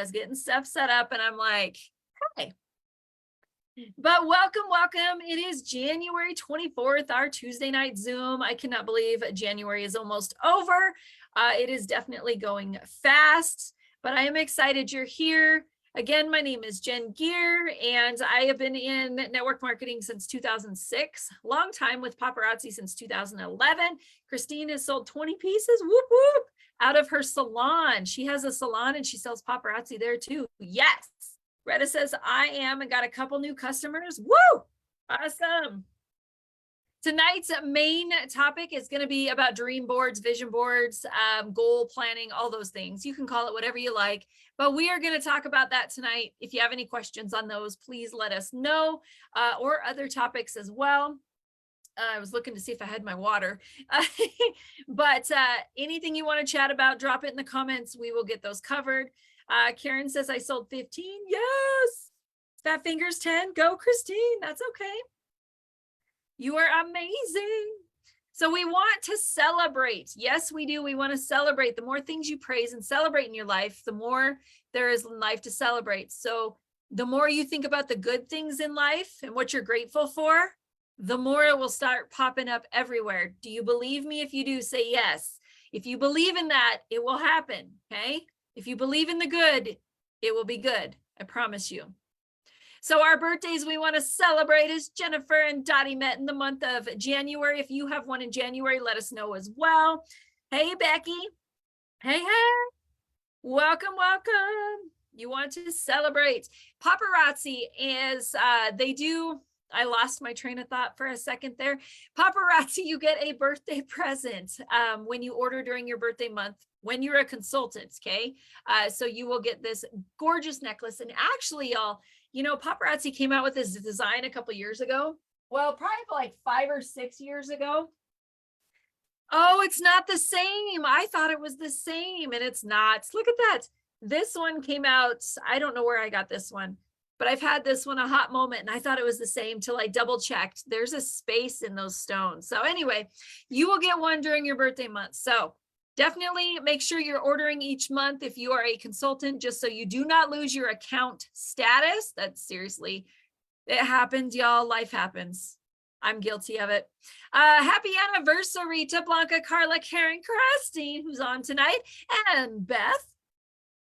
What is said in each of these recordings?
was getting stuff set up and I'm like, hey. But welcome. It is January 24th, our Tuesday night Zoom. I cannot believe January is almost over. It is definitely going fast, but I am excited you're here. Again, my name is Jen Gear, and I have been in network marketing since 2006, long time with Paparazzi since 2011. Christine has sold 20 pieces, whoop, whoop, out of her salon. She has a salon and she sells paparazzi there too. Yes. Greta says, I am, and got a couple new customers. Woo! Awesome. Tonight's main topic is going to be about dream boards, vision boards, goal planning, all those things. You can call it whatever you like, but we are going to talk about that tonight. If you have any questions on those, please let us know, or other topics as well. I was looking to see if I had my water, but anything you want to chat about, drop it in the comments. We will get those covered. Karen says I sold 15. Yes. Fat fingers 10. Go, Christine. That's okay. You are amazing. So we want to celebrate. Yes, we do. We want to celebrate. The more things you praise and celebrate in your life, the more there is in life to celebrate. So the more you think about the good things in life and what you're grateful for, the more it will start popping up everywhere. Do you believe me? If you do, say yes. If you believe in that, it will happen. Okay. If you believe in the good, it will be good. I promise you. So our birthdays we want to celebrate is Jennifer and Dottie met in the month of January. If you have one in January, let us know as well. Hey, Becky. Hey. Welcome. You want to celebrate. Paparazzi is, I lost my train of thought for a second there. Paparazzi, you get a birthday present when you order during your birthday month, when you're a consultant, okay? So you will get this gorgeous necklace. And actually, y'all, you know, Paparazzi came out with this design a couple years ago. Well, probably like 5 or 6 years ago. Oh, it's not the same. I thought it was the same, and it's not. Look at that. This one came out, I don't know where I got this one, but I've had this one a hot moment and I thought it was the same till I double checked. There's a space in those stones. So anyway, you will get one during your birthday month. So definitely make sure you're ordering each month if you are a consultant, just so you do not lose your account status. That's seriously, it happens, y'all. Life happens. I'm guilty of it. Happy anniversary to Blanca, Carla, Karen, Christine, who's on tonight, and Beth.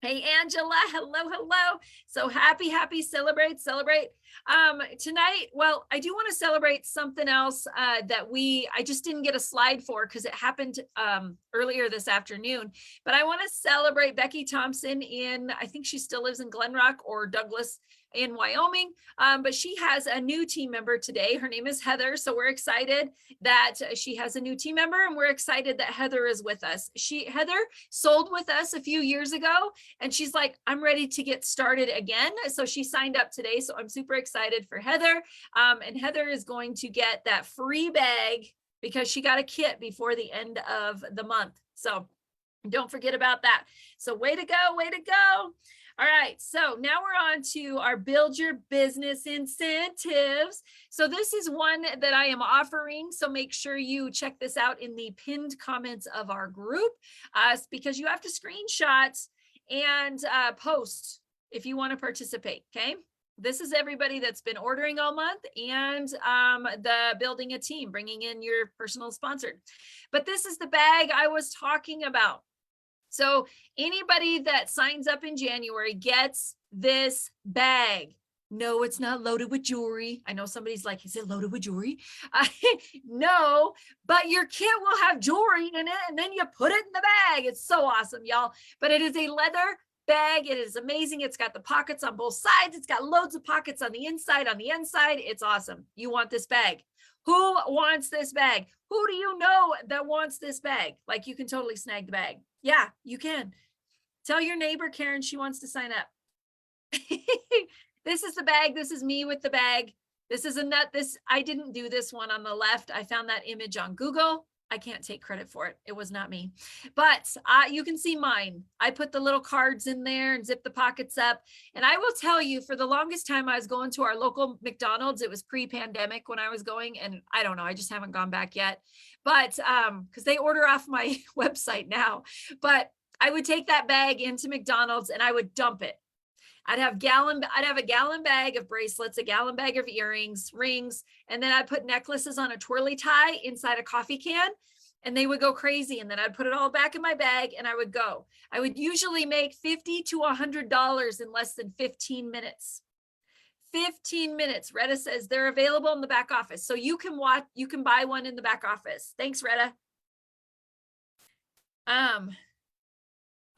Hey, Angela, hello. So happy, celebrate. Tonight, well, I do want to celebrate something else that I just didn't get a slide for because it happened earlier this afternoon, but I want to celebrate Becky Thompson I think she still lives in Glen Rock or Douglas in Wyoming, but she has a new team member today. Her name is Heather. So we're excited that she has a new team member, and we're excited that Heather is with us. Heather sold with us a few years ago, and she's like, I'm ready to get started again. So she signed up today. So I'm super excited for Heather. And Heather is going to get that free bag because she got a kit before the end of the month. So don't forget about that. So way to go. All right, so now we're on to our Build Your Business incentives. So this is one that I am offering. So make sure you check this out in the pinned comments of our group because you have to screenshot and post if you want to participate, okay? This is everybody that's been ordering all month and the building a team, bringing in your personal sponsored. But this is the bag I was talking about. So anybody that signs up in January gets this bag. No, it's not loaded with jewelry. I know somebody's like, is it loaded with jewelry? No, but your kit will have jewelry in it, and then you put it in the bag. It's so awesome, y'all. But it is a leather bag. It is amazing. It's got the pockets on both sides. It's got loads of pockets on the inside, It's awesome. You want this bag. Who wants this bag? Who do you know that wants this bag? Like, you can totally snag the bag. Yeah, you can. Tell your neighbor, Karen, she wants to sign up. This is the bag. This is me with the bag. This is a nut. I didn't do this one on the left. I found that image on Google. I can't take credit for it. It was not me, but you can see mine. I put the little cards in there and zip the pockets up. And I will tell you, for the longest time, I was going to our local McDonald's. It was pre-pandemic when I was going, and I don't know, I just haven't gone back yet, but because they order off my website now. But I would take that bag into McDonald's and I would dump it I'd have a gallon bag of bracelets, a gallon bag of earrings, rings, and then I'd put necklaces on a twirly tie inside a coffee can, and they would go crazy. And then I'd put it all back in my bag and I would go. I would usually make $50 to $100 in less than 15 minutes. 15 minutes. Retta says they're available in the back office. So you can buy one in the back office. Thanks, Retta. All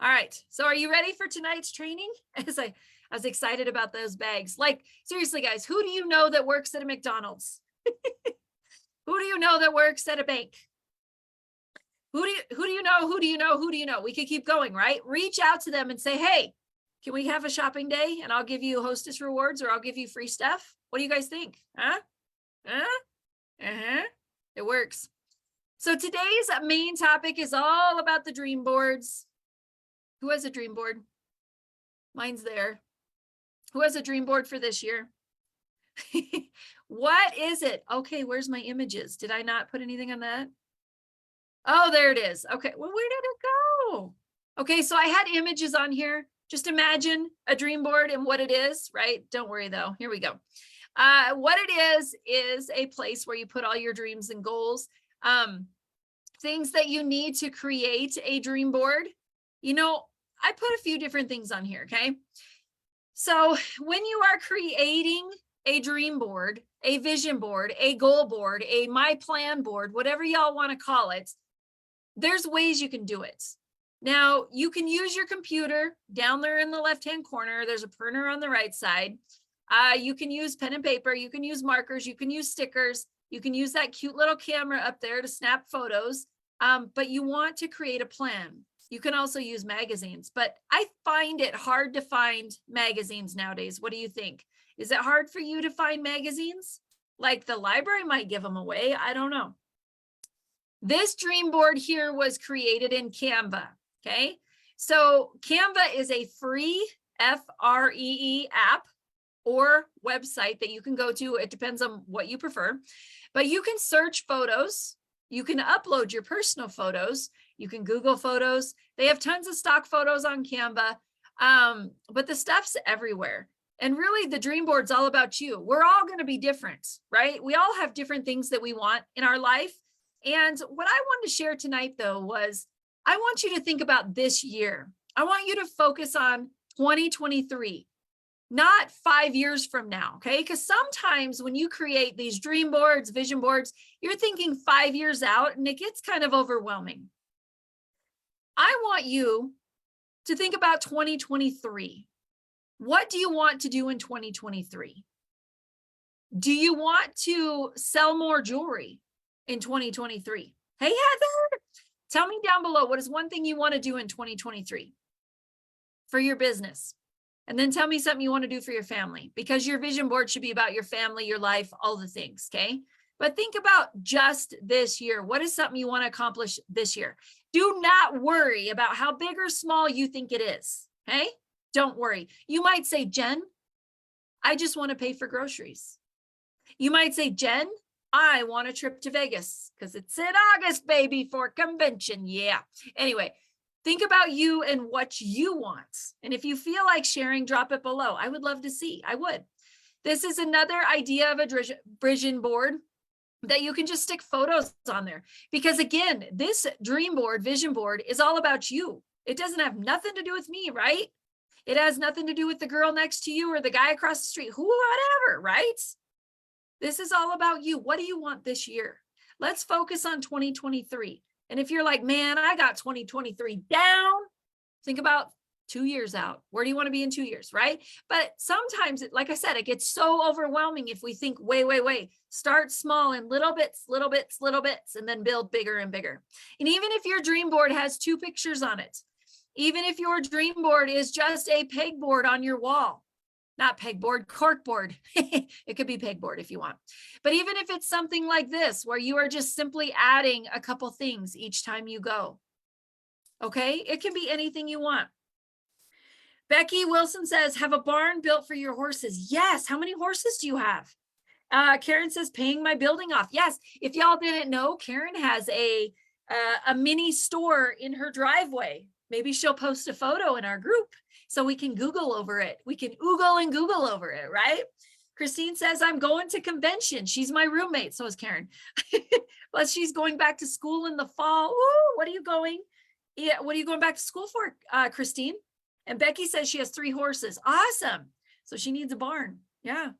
right. So are you ready for tonight's training? As I was excited about those bags. Like, seriously, guys, who do you know that works at a McDonald's? Who do you know that works at a bank? Who do you know? We could keep going, right? Reach out to them and say, hey, can we have a shopping day and I'll give you hostess rewards or I'll give you free stuff? What do you guys think? It works. So today's main topic is all about the dream boards. Who has a dream board? Mine's there. Who has a dream board for this year? What is it? Okay, where's my images? Did I not put anything on that? Oh, there it is. Okay, well, where did it go? Okay, so I had images on here. Just imagine a dream board and what it is, right? Don't worry though. Here we go. What it is a place where you put all your dreams and goals, things that you need to create a dream board. You know, I put a few different things on here, okay? So when you are creating a dream board, a vision board, a goal board, a my plan board, whatever y'all want to call it, there's ways you can do it. Now, you can use your computer down there in the left-hand corner. There's a printer on the right side. You can use pen and paper. You can use markers. You can use stickers. You can use that cute little camera up there to snap photos. But you want to create a plan. You can also use magazines, but I find it hard to find magazines nowadays. What do you think? Is it hard for you to find magazines? Like the library might give them away. I don't know. This dream board here was created in Canva. Okay. So Canva is a free free app or website that you can go to. It depends on what you prefer, but you can search photos. You can upload your personal photos. You can Google photos. They have tons of stock photos on Canva, but the stuff's everywhere. And really the dream board's all about you. We're all going to be different, right? We all have different things that we want in our life. And what I wanted to share tonight though was I want you to think about this year. I want you to focus on 2023, not 5 years from now, okay? Because sometimes when you create these dream boards, vision boards, you're thinking 5 years out and it gets kind of overwhelming. I want you to think about 2023. What do you want to do in 2023? Do you want to sell more jewelry in 2023? Hey, Heather, tell me down below, what is one thing you want to do in 2023 for your business? And then tell me something you want to do for your family, because your vision board should be about your family, your life, all the things, okay? But think about just this year. What is something you want to accomplish this year? Do not worry about how big or small you think it is, okay? Don't worry. You might say, Jen, I just want to pay for groceries. You might say, Jen, I want a trip to Vegas because it's in August, baby, for convention. Yeah. Anyway, think about you and what you want. And if you feel like sharing, drop it below. I would love to see. I would. This is another idea of a vision board that you can just stick photos on there. Because again, this dream board, vision board is all about you. It doesn't have nothing to do with me, right? It has nothing to do with the girl next to you or the guy across the street, whatever, right? This is all about you. What do you want this year? Let's focus on 2023. And if you're like, man, I got 2023 down, think about 2 years out. Where do you want to be in 2 years, right? But sometimes, like I said, it gets so overwhelming if we think, wait. Start small in little bits, and then build bigger and bigger. And even if your dream board has 2 pictures on it, even if your dream board is just a pegboard on your wall, not pegboard, corkboard. It could be pegboard if you want. But even if it's something like this, where you are just simply adding a couple things each time you go, okay? It can be anything you want. Becky Wilson says, have a barn built for your horses. Yes. How many horses do you have? Karen says, paying my building off. Yes. If y'all didn't know, Karen has a mini store in her driveway. Maybe she'll post a photo in our group. so we can Google over it. We can oogle and Google over it, right? Christine says, I'm going to convention. She's my roommate. So is Karen. But she's going back to school in the fall. Ooh, what are you going? Yeah, what are you going back to school for, Christine? And Becky says she has 3 horses. Awesome. So she needs a barn. Yeah.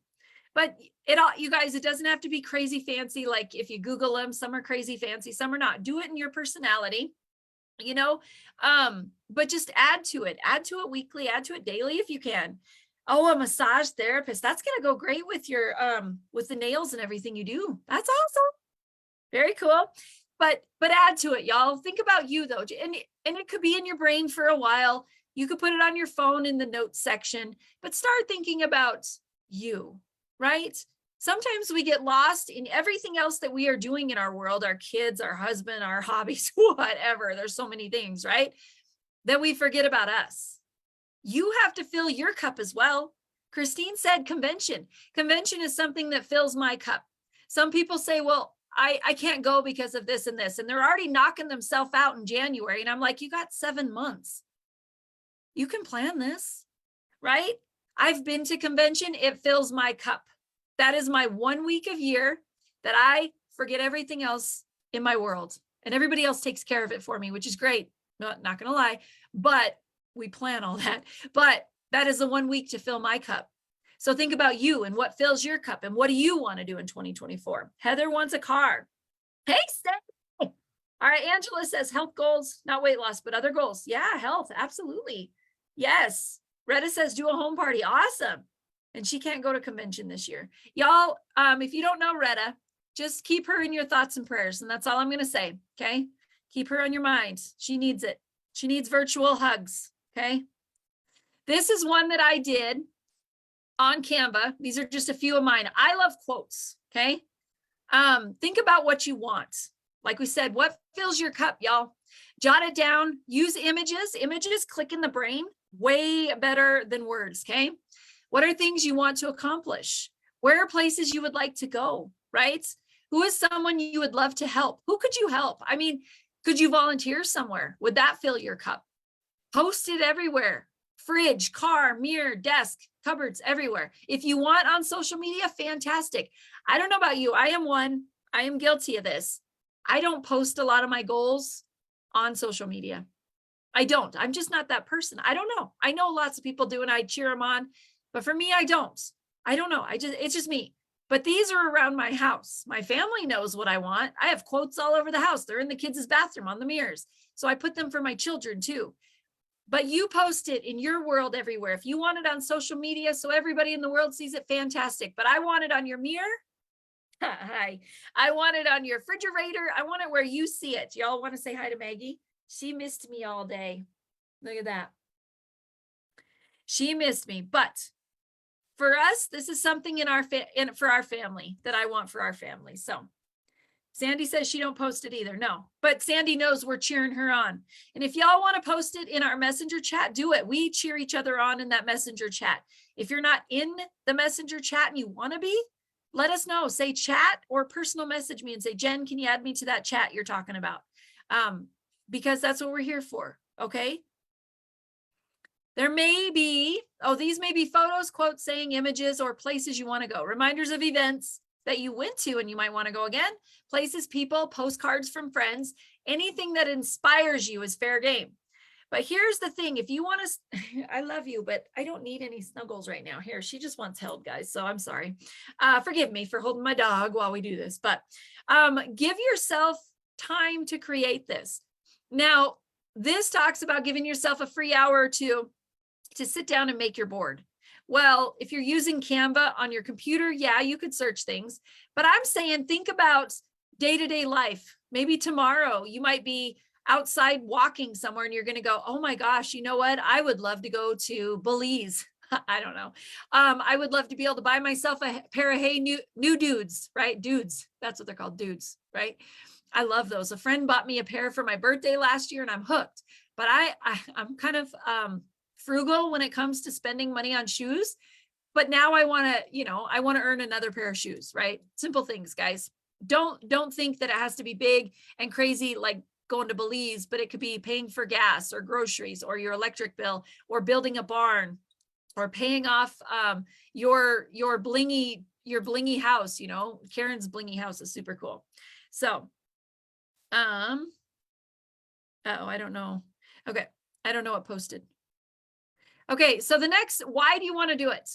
But it all, you guys, it doesn't have to be crazy fancy. Like if you Google them, some are crazy fancy, some are not. Do it in your personality, you know, but just add to it weekly, add to it daily if you can. Oh, a massage therapist. That's going to go great with your, with the nails and everything you do. That's awesome. Very cool. But add to it, y'all. Think about you though. And it could be in your brain for a while. You could put it on your phone in the notes section, but start thinking about you, right? Sometimes we get lost in everything else that we are doing in our world, our kids, our husband, our hobbies, whatever. There's so many things, right? Then we forget about us. You have to fill your cup as well. Christine said convention. Convention is something that fills my cup. Some people say, well, I can't go because of this and this, and they're already knocking themselves out in January. And I'm like, you got 7 months. You can plan this, right? I've been to convention. It fills my cup. That is my 1 week of year that I forget everything else in my world, and everybody else takes care of it for me, which is great. Not going to lie, but we plan all that. But that is the 1 week to fill my cup. So think about you and what fills your cup, and what do you want to do in 2024? Heather wants a car. Hey, Steph. All right, Angela says health goals, not weight loss, but other goals. Yeah, health, absolutely. Yes. Retta says do a home party. Awesome. And she can't go to convention this year. Y'all, if you don't know Retta, just keep her in your thoughts and prayers. And that's all I'm going to say. Okay. Keep her on your mind. She needs it. She needs virtual hugs. Okay. This is one that I did on Canva. These are just a few of mine. I love quotes. Okay. Think about what you want. Like we said, what fills your cup, y'all? Jot it down. Use images. Images click in the brain way better than words. Okay. What are things you want to accomplish? Where are places you would like to go, right? Who is someone you would love to help? Who could you help? I mean, could you volunteer somewhere? Would that fill your cup? Post it everywhere. Fridge, car, mirror, desk, cupboards, everywhere. If you want on social media, fantastic. I don't know about you. I am guilty of this. I don't post a lot of my goals on social media. I don't. I'm just not that person. I don't know. I know lots of people do, and I cheer them on. But for me, I don't. I don't know. It's just me. But these are around my house. My family knows what I want. I have quotes all over the house. They're in the kids' bathroom on the mirrors. So I put them for my children too. But you post it in your world everywhere. If you want it on social media so everybody in the world sees it, fantastic. But I want it on your mirror. Hi. I want it on your refrigerator. I want it where you see it. Y'all want to say hi to Maggie? She missed me all day. Look at that. She missed me. But for us, this is something for our family that I want for our family. So Sandy says she don't post it either. No, but Sandy knows we're cheering her on. And if y'all want to post it in our messenger chat, do it. We cheer each other on in that messenger chat. If you're not in the messenger chat and you want to be, let us know. Say chat or personal message me and say, Jen, can you add me to that chat you're talking about? Because that's what we're here for. Okay. There may be, these may be photos, quotes, saying, images, or places you want to go. Reminders of events that you went to and you might want to go again. Places, people, postcards from friends. Anything that inspires you is fair game. But here's the thing. If you want to, I love you, but I don't need any snuggles right now. Here, she just wants held, guys. So I'm sorry. Forgive me for holding my dog while we do this. But give yourself time to create this. Now, this talks about giving yourself a free hour or two to sit down and make your board. Well, if you're using Canva on your computer, yeah, you could search things, but I'm saying, think about day-to-day life. Maybe tomorrow you might be outside walking somewhere and you're going to go, oh my gosh, you know what? I would love to go to Belize. I don't know. I would love to be able to buy myself a pair of new dudes, right? Dudes. That's what they're called. Dudes, right? I love those. A friend bought me a pair for my birthday last year and I'm hooked, but I'm kind of, frugal when it comes to spending money on shoes, but now I want to earn another pair of shoes, right? Simple things, guys. Don't think that it has to be big and crazy, like going to Belize, but it could be paying for gas or groceries or your electric bill or building a barn or paying off your blingy house. You know, Karen's blingy house is super cool. So, I don't know. Okay, I don't know what posted. Okay, so the next, why do you want to do it?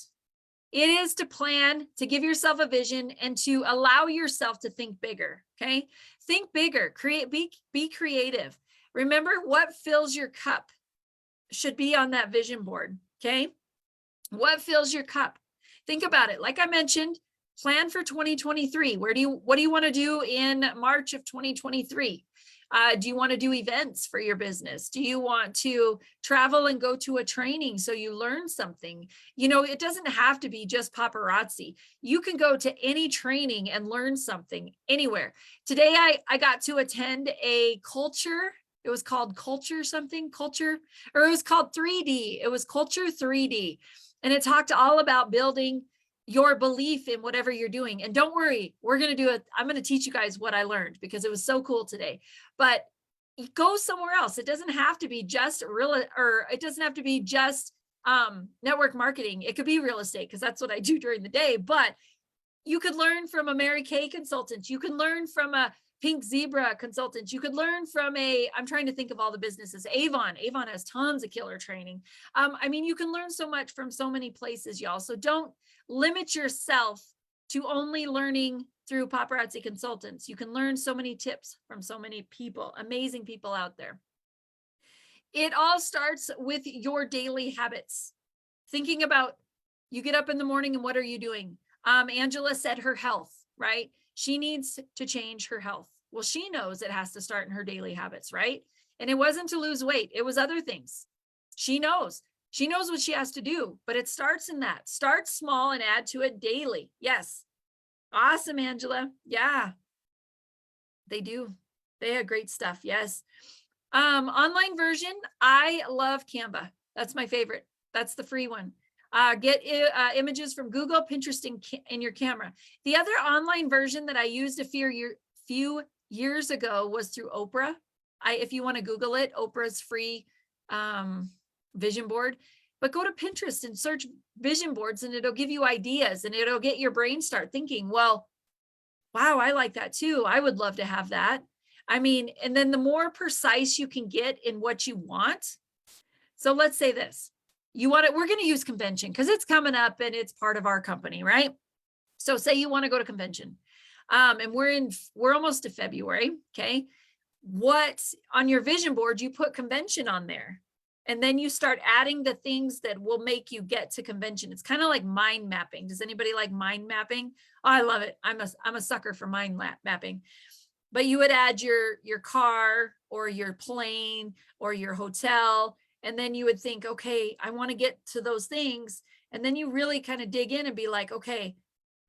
It is to plan, to give yourself a vision, and to allow yourself to think bigger. Okay, think bigger. Be creative. Remember, what fills your cup should be on that vision board. Okay, what fills your cup? Think about it. Like I mentioned, plan for 2023. What do you want to do in March of 2023? Do you want to do events for your business? Do you want to travel and go to a training so you learn something? You know, it doesn't have to be just paparazzi. You can go to any training and learn something anywhere. Today, I got to attend a culture. It was called Culture something, Culture, or it was called 3D. It was Culture 3D. And it talked all about building your belief in whatever you're doing. And don't worry, we're going to do it. I'm going to teach you guys what I learned because it was so cool today. But go somewhere else. It doesn't have to be just it doesn't have to be just network marketing. It could be real estate because that's what I do during the day. But you could learn from a Mary Kay consultant. You can learn from a Pink Zebra consultant. You could learn from I'm trying to think of all the businesses. Avon has tons of killer training. I mean, you can learn so much from so many places, y'all. So don't limit yourself to only learning through paparazzi consultants. You can learn so many tips from so many people, amazing people out there. It all starts with your daily habits. Thinking about, you get up in the morning and what are you doing? Angela said her health, right? She needs to change her health. Well, she knows it has to start in her daily habits, right? And it wasn't to lose weight. It was other things. She knows what she has to do, but it starts in that. Start small and add to it daily. Yes. Awesome, Angela. Yeah, they do. They have great stuff. Yes. Online version. I love Canva. That's my favorite. That's the free one. Get images from Google, Pinterest in your camera. The other online version that I used a few years ago was through Oprah. If you want to Google it, Oprah's free vision board. But go to Pinterest and search vision boards and it'll give you ideas and it'll get your brain start thinking, well, wow, I like that too. I would love to have that. I mean, and then the more precise you can get in what you want. So let's say this. We're going to use convention because it's coming up and it's part of our company, right? So say you want to go to convention and we're almost to February. Okay. What on your vision board, you put convention on there and then you start adding the things that will make you get to convention. It's kind of like mind mapping. Does anybody like mind mapping? Oh, I love it. I'm a sucker for mind mapping. But you would add your car or your plane or your hotel. And then you would think, okay, I want to get to those things. And then you really kind of dig in and be like, okay,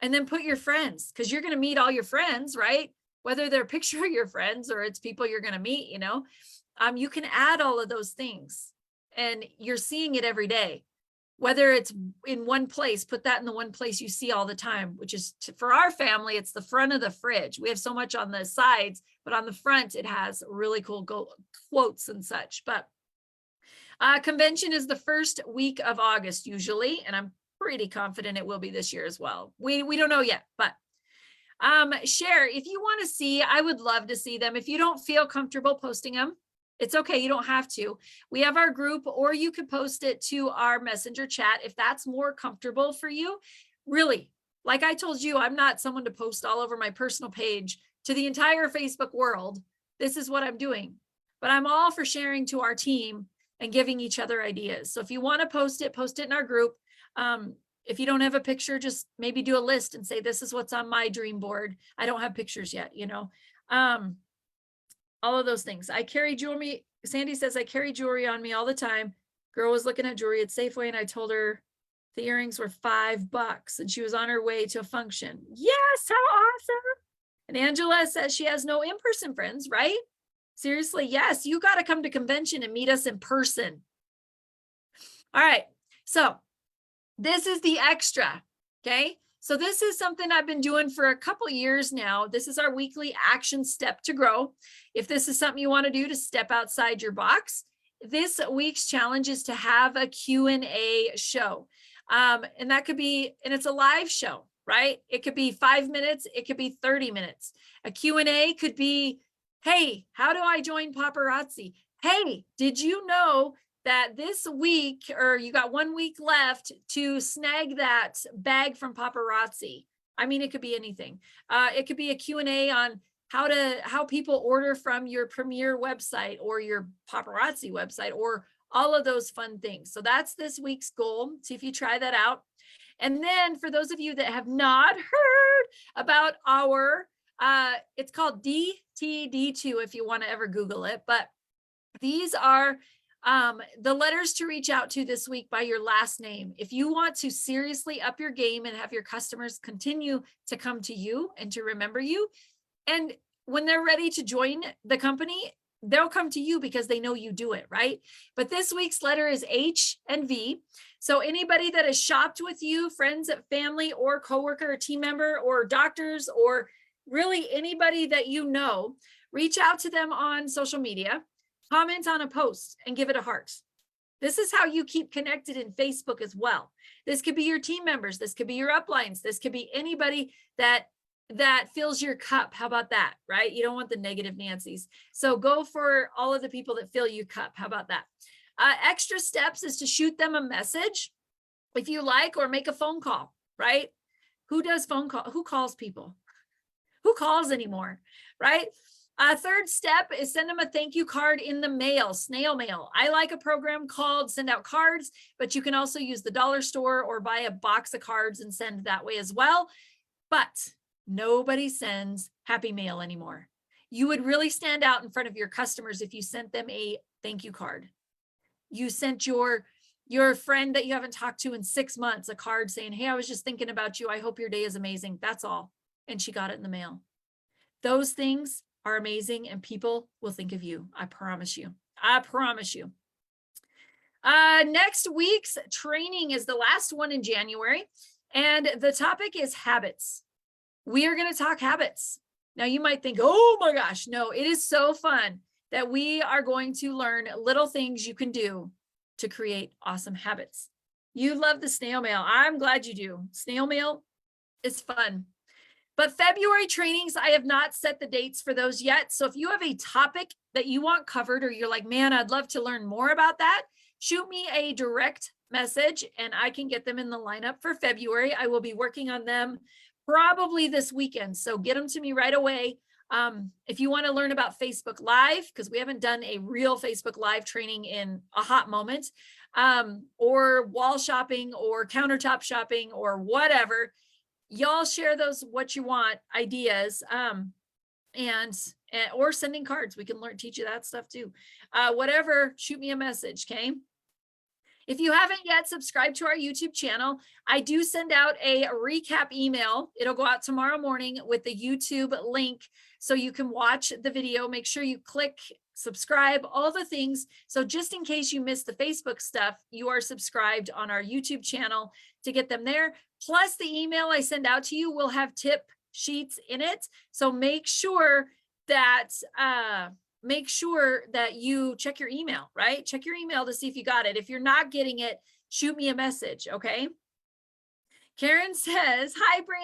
and then put your friends, because you're going to meet all your friends, right? Whether they're a picture of your friends or it's people you're going to meet, you know, you can add all of those things and you're seeing it every day. Whether it's in one place, put that in the one place you see all the time, which is for our family, it's the front of the fridge. We have so much on the sides, but on the front, it has really cool quotes and such. But convention is the first week of August usually, and I'm pretty confident it will be this year as well. We don't know yet, but share if you want to see. I would love to see them. If you don't feel comfortable posting them, it's okay. You don't have to. We have our group, or you could post it to our messenger chat if that's more comfortable for you. Really, like I told you, I'm not someone to post all over my personal page to the entire Facebook world. This is what I'm doing, but I'm all for sharing to our team and giving each other ideas. So if you want to post it in our group. If you don't have a picture, just maybe do a list and say, this is what's on my dream board. I don't have pictures yet, you know, all of those things. I carry jewelry. Sandy says, I carry jewelry on me all the time. Girl was looking at jewelry at Safeway and I told her the earrings were $5 and she was on her way to a function. Yes, how awesome. And Angela says she has no in-person friends, right? Seriously, yes, you got to come to convention and meet us in person. All right, so this is the extra, okay? So this is something I've been doing for a couple years now. This is our weekly action step to grow. If this is something you want to do to step outside your box, this week's challenge is to have a Q&A show. And that could be, and it's a live show, right? It could be 5 minutes. It could be 30 minutes. A Q&A could be, hey, how do I join Paparazzi? Hey, did you know that this week, or you got 1 week left to snag that bag from Paparazzi? I mean, it could be anything. It could be a Q&A on how people order from your Premier website or your Paparazzi website, or all of those fun things. So that's this week's goal. See if you try that out. And then for those of you that have not heard about our, it's called DTD2 if you want to ever Google it, but these are the letters to reach out to this week by your last name. If you want to seriously up your game and have your customers continue to come to you and to remember you, and when they're ready to join the company, they'll come to you because they know you do it, right? But this week's letter is H and V. So anybody that has shopped with you, friends, family, or coworker, or team member, or doctors, or really anybody that you know, reach out to them on social media, comment on a post, and give it a heart. This is how you keep connected in Facebook as well. This could be your team members. This could be your uplines. This could be anybody that fills your cup. How about that, right? You don't want the negative Nancy's. So go for all of the people that fill your cup. How about that? Extra steps is to shoot them a message if you like, or make a phone call, right? Who does phone call? Who calls people? Who calls anymore, right? Third step is send them a thank you card in the mail, snail mail. I like a program called Send Out Cards, but you can also use the dollar store or buy a box of cards and send that way as well. But nobody sends happy mail anymore. You would really stand out in front of your customers if you sent them a thank you card. You sent your friend that you haven't talked to in 6 months a card saying, hey, I was just thinking about you. I hope your day is amazing. That's all. And she got it in the mail. Those things are amazing, and people will think of you. I promise you. I promise you. Next week's training is the last one in January, and the topic is habits. We are going to talk habits. Now you might think, oh my gosh, no, it is so fun that we are going to learn little things you can do to create awesome habits. You love the snail mail. I'm glad you do. Snail mail is fun. But February trainings, I have not set the dates for those yet. So if you have a topic that you want covered, or you're like, man, I'd love to learn more about that, shoot me a direct message and I can get them in the lineup for February. I will be working on them probably this weekend. So get them to me right away. If you want to learn about Facebook Live, because we haven't done a real Facebook Live training in a hot moment, or wall shopping or countertop shopping or whatever, y'all share those what you want ideas, or sending cards. We can teach you that stuff too. Whatever, shoot me a message, okay? If you haven't yet subscribed to our YouTube channel, I do send out a recap email. It'll go out tomorrow morning with the YouTube link so you can watch the video. Make sure you click subscribe, all the things. So just in case you missed the Facebook stuff, you are subscribed on our YouTube channel to get them there. Plus the email I send out to you will have tip sheets in it. So make sure that you check your email, right? Check your email to see if you got it. If you're not getting it, shoot me a message, okay? Karen says, hi, Brand.